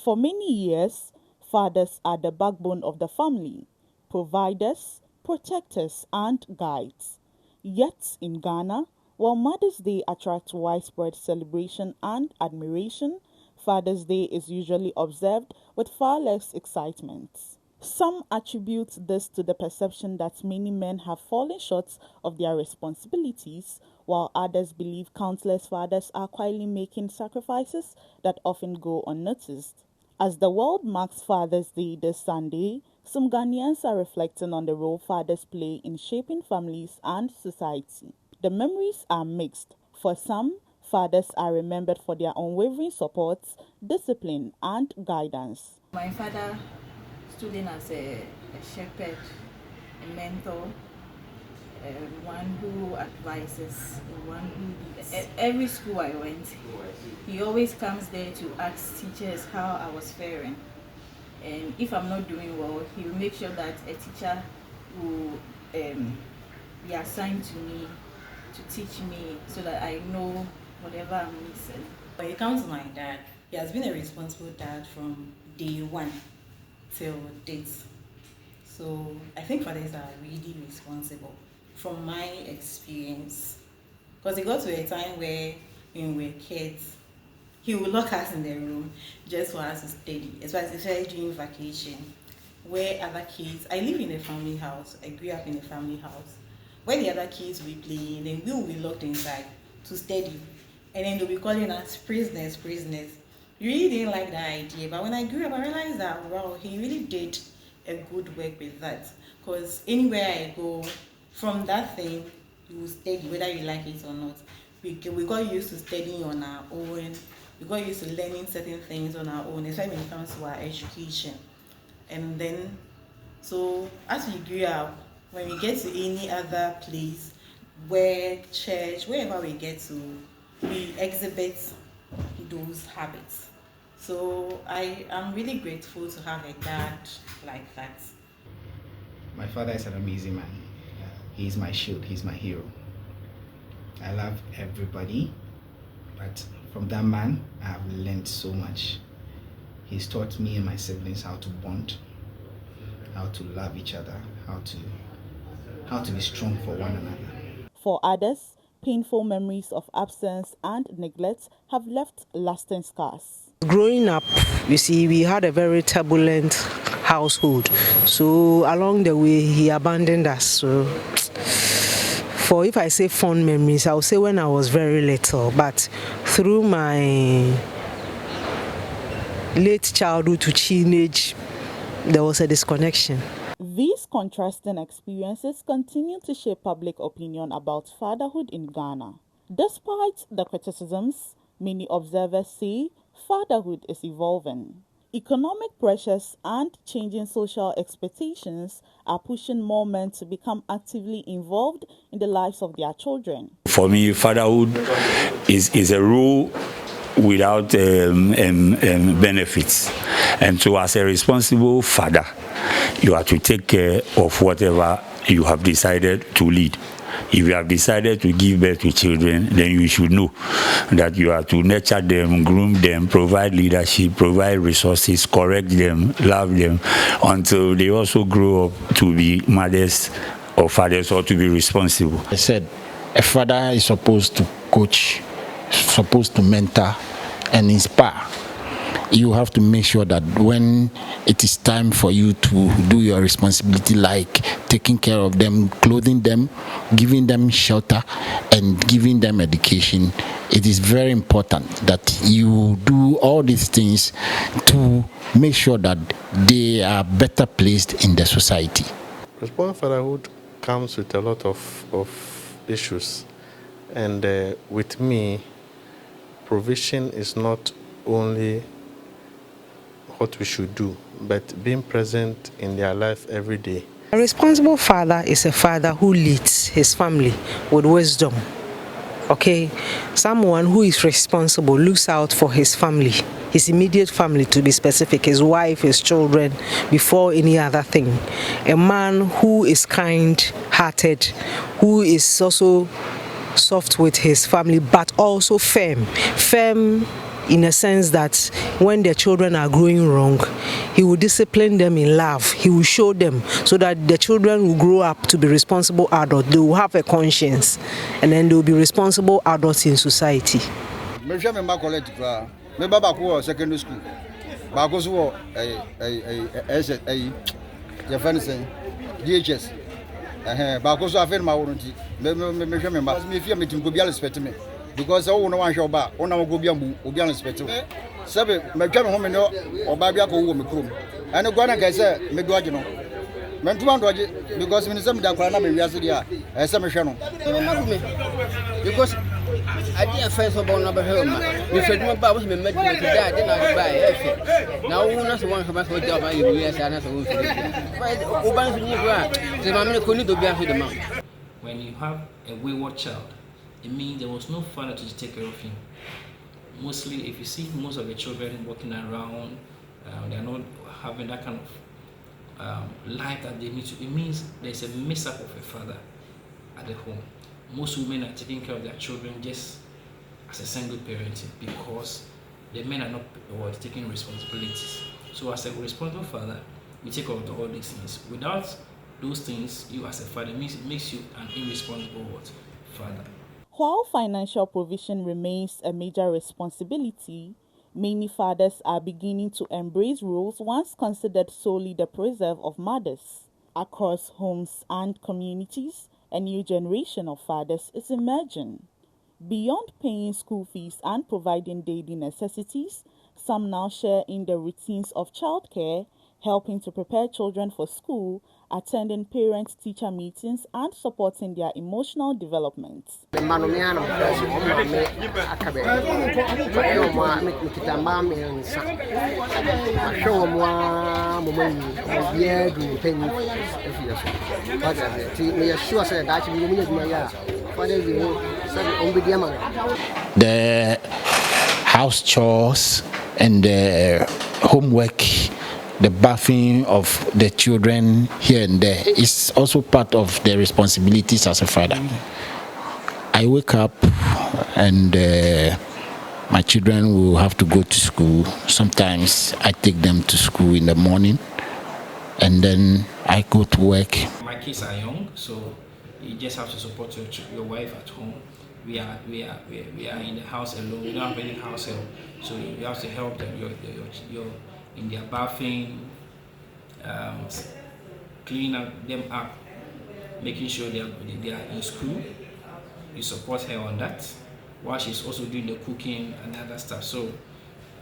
For many years, fathers are the backbone of the family, providers, protectors, and guides. Yet in Ghana, while Mother's Day attracts widespread celebration and admiration, Father's Day is usually observed with far less excitement. Some attribute this to the perception that many men have fallen short of their responsibilities, while others believe countless fathers are quietly making sacrifices that often go unnoticed. As the world marks Father's Day this Sunday, some Ghanaians are reflecting on the role fathers play in shaping families and society. The memories are mixed. For some, fathers are remembered for their unwavering support, discipline, and guidance. My father stood in as a shepherd, a mentor, one who advises, one who leads. At every school I went, he always comes there to ask teachers how I was faring. And if I'm not doing well, he will make sure that a teacher will be assigned to me to teach me so that I know whatever I'm missing. When it comes to my dad, he has been a responsible dad from day one till date. So I think fathers are really responsible from my experience. Because it got to a time where when we were kids, he would lock us in the room just for us to study, especially during vacation, where other kids, I live in a family house, I grew up in a family house, where the other kids will be playing, then we will be locked inside to study. And then they'll be calling us prisoners. You really didn't like that idea, but when I grew up, I realized that, wow, he really did a good work with that. Because anywhere I go, from that thing, you will study, whether you like it or not. We got used to studying on our own. We got used to learning certain things on our own, especially when it comes to our education. And then, so as we grew up, when we get to any other place, where church, wherever we get to, we exhibit those habits. So I am really grateful to have a dad like that. My father is an amazing man. He's my shield, he's my hero. I love everybody, but from that man, I have learned so much. He's taught me and my siblings how to bond, how to love each other, how to be strong for one another. For others, painful memories of absence and neglect have left lasting scars. Growing up, you see, we had a very turbulent household. So along the way, he abandoned us. So for if I say fond memories, I would say when I was very little. But through my late childhood to teenage, there was a disconnection. These contrasting experiences continue to shape public opinion about fatherhood in Ghana. Despite the criticisms, many observers say fatherhood is evolving. Economic pressures and changing social expectations are pushing more men to become actively involved in the lives of their children. For me, fatherhood is a role without benefits. And so as a responsible father, you have to take care of whatever you have decided to lead. If you have decided to give birth to children, then you should know that you have to nurture them, groom them, provide leadership, provide resources, correct them, love them, until they also grow up to be mothers or fathers or to be responsible. I said a father is supposed to coach, supposed to mentor and inspire. You have to make sure that when it is time for you to do your responsibility, like taking care of them, clothing them, giving them shelter, and giving them education, it is very important that you do all these things to make sure that they are better placed in the society. Responsible fatherhood comes with a lot of issues, and with me, provision is not only what we should do, but being present in their life every day. A responsible father is a father who leads his family with wisdom. Okay, someone who is responsible looks out for his family, his immediate family to be specific, his wife, his children, before any other thing. A man who is kind-hearted, who is also soft with his family, but also firm in a sense that when their children are growing wrong, he will discipline them in love. He will show them so that the children will grow up to be responsible adults. They will have a conscience, and then they will be responsible adults in society. Secondary school. DHS. Because I feel my warranty. Because I want one show back. On our Gobian inspector. Sabe, my German home or Babiaco woman. And a guana geyser, Meguagino. Mentuan because when some Dakrana be Yasia, as some channel. Because I didn't face about number home. You said my Babas me met me to die, then I buy it. Now, one one who must job by you, yes, and as a woman. When you have a wayward child, it means there was no father to take care of him. Mostly, if you see most of the children walking around, they're not having that kind of life that they need to. It means there's a mess-up of a father at the home. Most women are taking care of their children just as a single parent because the men are not taking responsibilities. So as a responsible father, we take care of all these things. Without those things, you as a father, makes you an irresponsible father. While financial provision remains a major responsibility, many fathers are beginning to embrace roles once considered solely the preserve of mothers. Across homes and communities, a new generation of fathers is emerging. Beyond paying school fees and providing daily necessities, some now share in the routines of childcare, helping to prepare children for school, attending parent-teacher meetings, and supporting their emotional development. The house chores and the homework, the bathing of the children here and there is also part of the responsibilities as a father. I wake up and my children will have to go to school. Sometimes I take them to school in the morning and then I go to work. My kids are young, so you just have to support your wife at home. We are in the house alone. We don't have any house help, so you have to help them. Your in their bathing, cleaning them up, making sure they are in school. You support her on that, while she's also doing the cooking and other stuff. So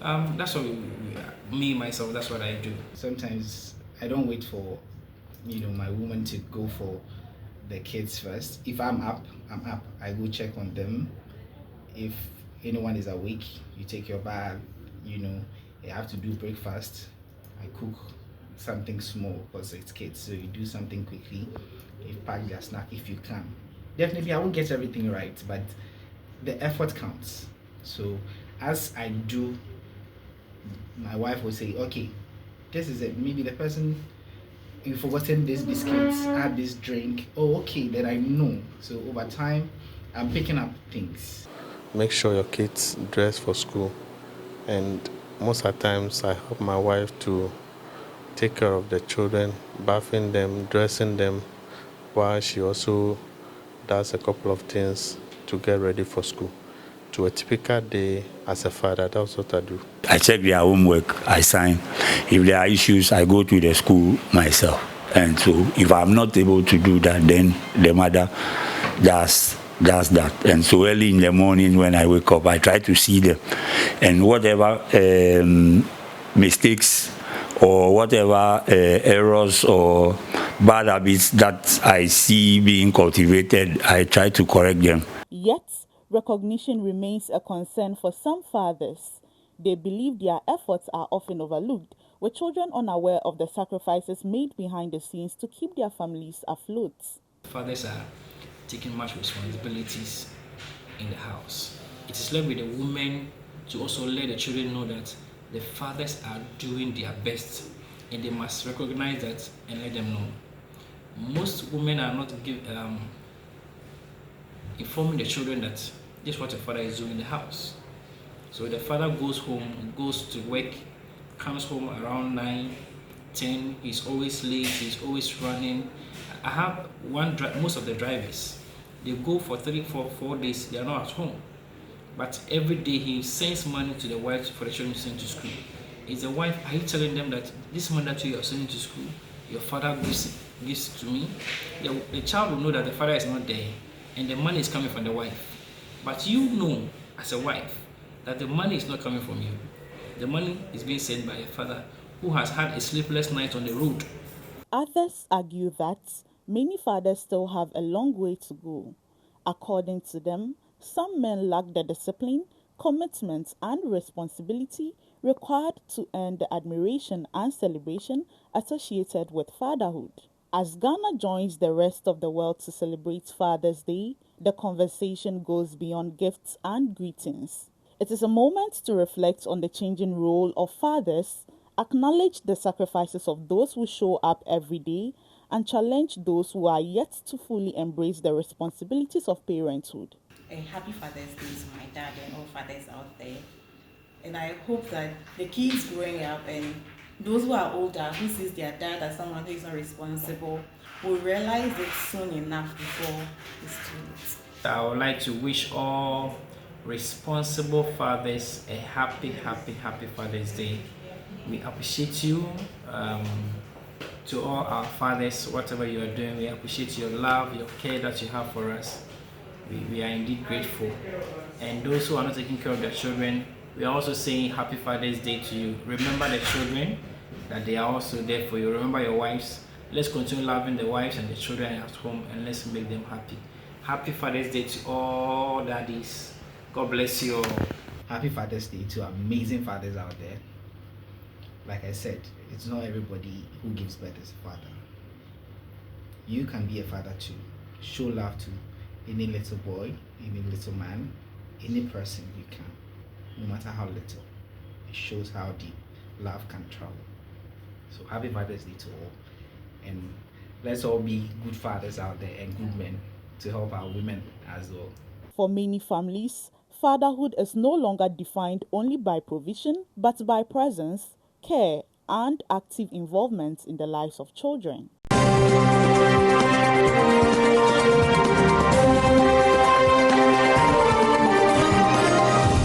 that's what myself, that's what I do. Sometimes I don't wait for, my woman to go for the kids first. If I'm up, I'm up. I go check on them. If anyone is awake, you take your bath, you have to do breakfast. I cook something small because it's kids, so you do something quickly. You pack their snack if you can. Definitely, I won't get everything right, but the effort counts. So as I do, my wife will say, okay, this is it. Maybe the person, you've forgotten this biscuits, add this drink. Oh, okay, then I know. So over time, I'm picking up things. Make sure your kids dress for school. And most of the times, I help my wife to take care of the children, bathing them, dressing them, while she also does a couple of things to get ready for school. To a typical day as a father, that's what I do. I check their homework, I sign. If there are issues, I go to the school myself. And so if I'm not able to do that, then the mother does that. And so early in the morning when I wake up, I try to see them. And whatever mistakes or whatever errors or bad habits that I see being cultivated, I try to correct them. Yet, recognition remains a concern for some fathers. They believe their efforts are often overlooked, with children unaware of the sacrifices made behind the scenes to keep their families afloat. Fathers are taking much responsibilities in the house. It is left with the women to also let the children know that the fathers are doing their best, and they must recognize that and let them know. Most women are not informing the children that this is what a father is doing in the house. So the father goes home, goes to work, comes home around 9, 10. He's always late, he's always running. I have most of the drivers, they go for 3, 4 days, they are not at home. But every day he sends money to the wife for the children to send to school. Is the wife, are you telling them that this money that you are sending to school, your father gives to me? The child will know that the father is not there and the money is coming from the wife. But you know, as a wife, that the money is not coming from you. The money is being sent by a father who has had a sleepless night on the road. Others argue that many fathers still have a long way to go. According to them, some men lack the discipline, commitment, and responsibility required to earn the admiration and celebration associated with fatherhood. As Ghana joins the rest of the world to celebrate Father's Day, the conversation goes beyond gifts and greetings. It is a moment to reflect on the changing role of fathers, acknowledge the sacrifices of those who show up every day, and challenge those who are yet to fully embrace the responsibilities of parenthood. A happy Father's Day to my dad and all fathers out there. And I hope that the kids growing up and those who are older, who sees their dad as someone who is not responsible, will realize it soon enough before it's too late. I would like to wish all responsible fathers a happy Father's Day. We appreciate you. To all our fathers, whatever you are doing, we appreciate your love, your care that you have for us. We are indeed grateful. And those who are not taking care of their children, we are also saying happy Father's Day to you. Remember the children, that they are also there for you. Remember your wives. Let's continue loving the wives and the children at home, and let's make them happy. Happy Father's Day to all daddies. God bless you all. Happy Father's Day to amazing fathers out there. Like I said, it's not everybody who gives birth as a father. You can be a father too. Show love to any little boy, any little man, any person you can, no matter how little. It shows how deep love can travel. So happy Father's Day to all, and let's all be good fathers out there and good men to help our women as well. For many families, fatherhood is no longer defined only by provision, but by presence, care, and active involvement in the lives of children.